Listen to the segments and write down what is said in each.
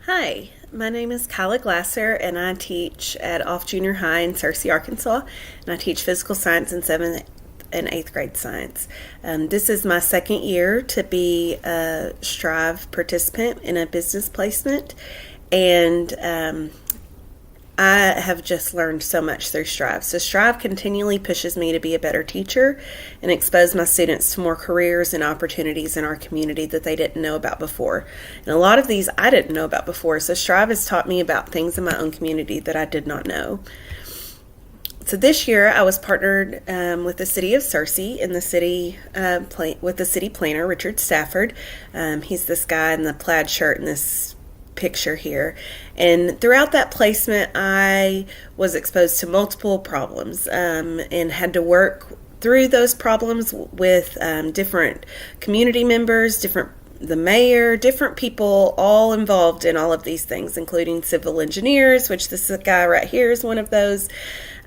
Hi, my name is Kyla Glasser, and I teach at Off Junior High in Searcy, Arkansas, and I teach physical science in 7th and 8th grade science. This is my second year to be a Strive participant in a business placement, and I have just learned so much through Strive. So Strive continually pushes me to be a better teacher and expose my students to more careers and opportunities in our community that they didn't know about before. And a lot of these I didn't know about before. So Strive has taught me about things in my own community that I did not know. So this year I was partnered with the City of Searcy in the city with the city planner, Richard Stafford. He's this guy in the plaid shirt and this picture here, and throughout that placement I was exposed to multiple problems and had to work through those problems with different community members, the mayor, different people all involved in all of these things, including civil engineers, which this guy right here is one of those.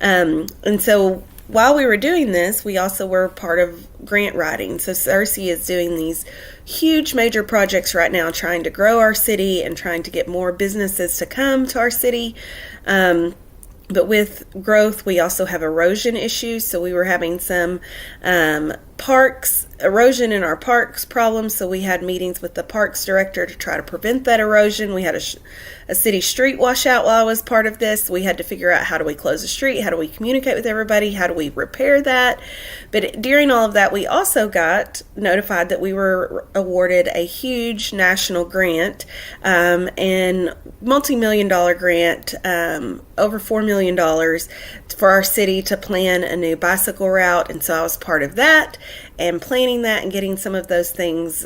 And so while we were doing this, we also were part of grant writing. So Searcy is doing these huge major projects right now, trying to grow our city and trying to get more businesses to come to our city. But with growth, we also have erosion issues. So we were having some erosion in our parks problems. So we had meetings with the parks director to try to prevent that erosion. We had a city street washout while I was part of this. We had to figure out, how do we close the street? How do we communicate with everybody? How do we repair that? But during all of that, we also got notified that we were awarded a huge national grant, and multi-million-dollar grant, over $4 million for our city to plan a new bicycle route. And so I was part of that and planning that and getting some of those things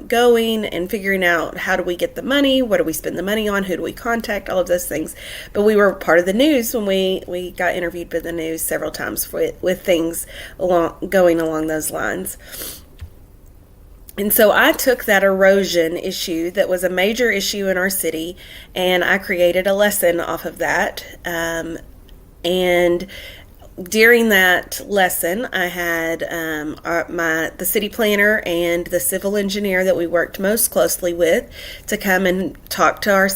going and figuring out, how do we get the money? What do we spend the money on? Who do we contact? All of those things. But we were part of the news when we got interviewed by the news several times with things going along those lines. And so I took that erosion issue that was a major issue in our city, and I created a lesson off of that. And during that lesson, I had the city planner and the civil engineer that we worked most closely with to come and talk to our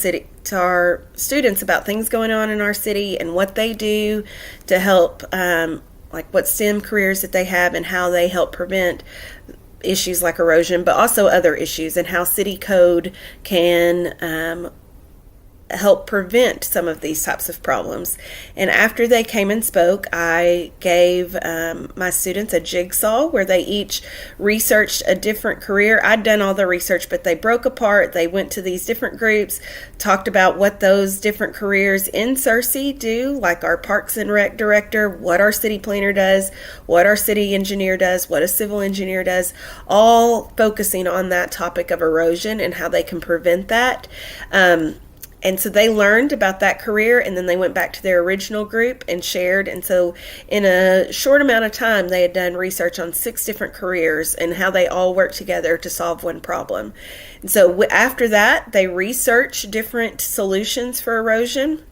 students about things going on in our city and what they do to help, like what STEM careers that they have and how they help prevent issues like erosion, but also other issues, and how city code can help prevent some of these types of problems. And after they came and spoke, I gave my students a jigsaw where they each researched a different career. I'd done all the research, but they broke apart. They went to these different groups, talked about what those different careers in Searcy do, like our Parks and Rec director, what our city planner does, what our city engineer does, what a civil engineer does, all focusing on that topic of erosion and how they can prevent that. And so they learned about that career, and then they went back to their original group and shared. And so in a short amount of time, they had done research on 6 different careers and how they all work together to solve one problem. And so after that, they researched different solutions for erosion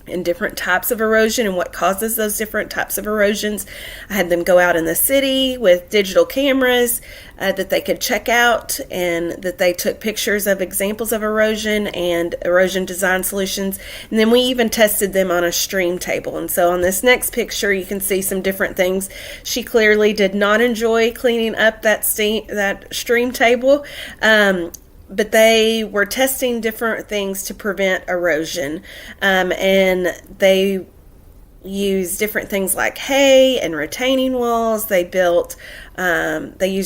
and different types of erosion and what causes those different types of erosions. I had them go out in the city with digital cameras that they could check out, and that they took pictures of examples of erosion and erosion design solutions. And then we even tested them on a stream table. And so on this next picture, you can see some different things. She clearly did not enjoy cleaning up that stream table. But they were testing different things to prevent erosion, and they used different things like hay and retaining walls. They used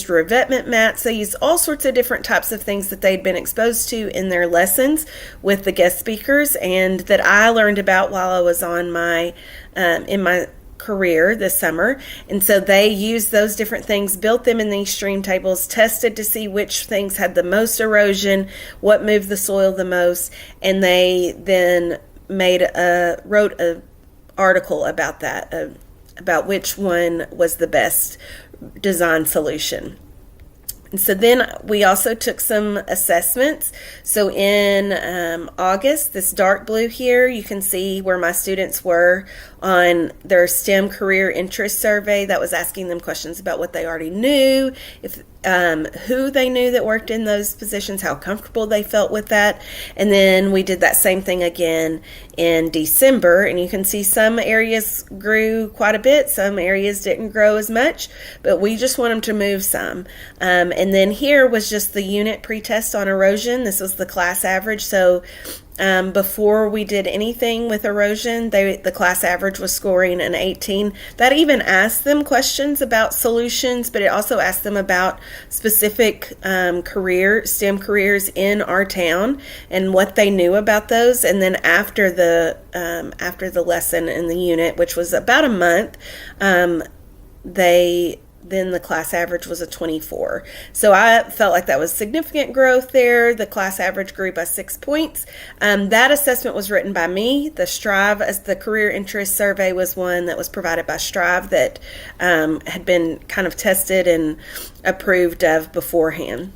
revetment mats. They used all sorts of different types of things that they'd been exposed to in their lessons with the guest speakers, and that I learned about while I was on in my career this summer. And so they used those different things, built them in these stream tables, tested to see which things had the most erosion, what moved the soil the most, and they then wrote an article about that, about which one was the best design solution. And so then we also took some assessments. So in August, this dark blue here, you can see where my students were on their STEM career interest survey. That was asking them questions about what they already knew, who they knew that worked in those positions, how comfortable they felt with that. And then we did that same thing again in December, and you can see some areas grew quite a bit, some areas didn't grow as much, but we just want them to move some. And then here was just the unit pretest on erosion. This was the class average. So before we did anything with erosion, the class average was scoring an 18. That even asked them questions about solutions, but it also asked them about specific STEM careers in our town and what they knew about those. And then after the lesson in the unit, which was about a month, then the class average was a 24. So I felt like that was significant growth there. The class average grew by 6 points. That assessment was written by me. The Strive, as the career interest survey, was one that was provided by Strive that had been kind of tested and approved of beforehand.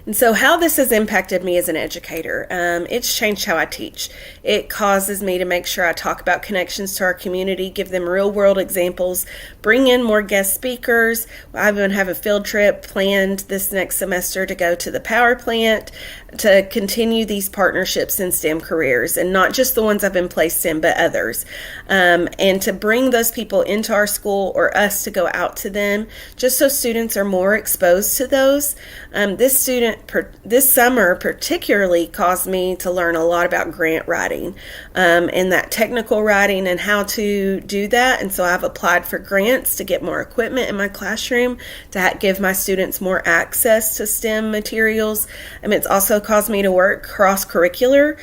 And so how this has impacted me as an educator, it's changed how I teach. It causes me to make sure I talk about connections to our community, give them real world examples, bring in more guest speakers. I even have a field trip planned this next semester to go to the power plant to continue these partnerships in STEM careers, and not just the ones I've been placed in, but others. And to bring those people into our school, or us to go out to them, just so students are more exposed to those. This summer particularly caused me to learn a lot about grant writing and that technical writing and how to do that. And so I've applied for grants to get more equipment in my classroom to give my students more access to STEM materials. It's also caused me to work cross-curricular.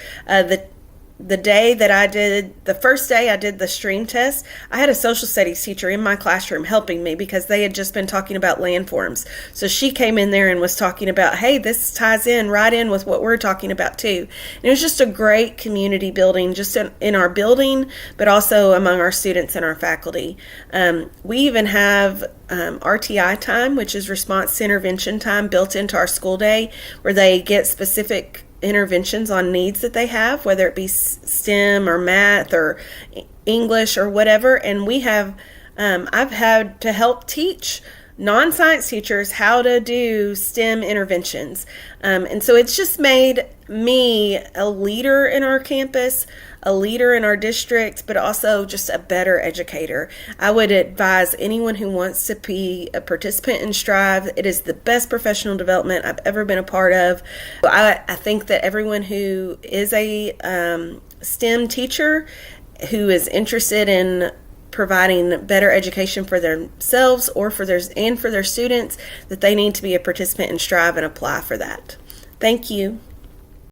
The day that the first day I did the stream test, I had a social studies teacher in my classroom helping me because they had just been talking about landforms. So she came in there and was talking about, hey, this ties right in with what we're talking about too. And it was just a great community building, just in our building, but also among our students and our faculty. We even have RTI time, which is response to intervention time, built into our school day, where they get specific interventions on needs that they have, whether it be STEM or math or English or whatever. And I've had to help teach non-science teachers how to do STEM interventions. And so it's just made me a leader in our campus, a leader in our district, but also just a better educator. I would advise anyone who wants to be a participant in Strive. It is the best professional development I've ever been a part of. I think that everyone who is a STEM teacher who is interested in providing better education for themselves or for their students, that they need to be a participant in Strive and apply for that. Thank you.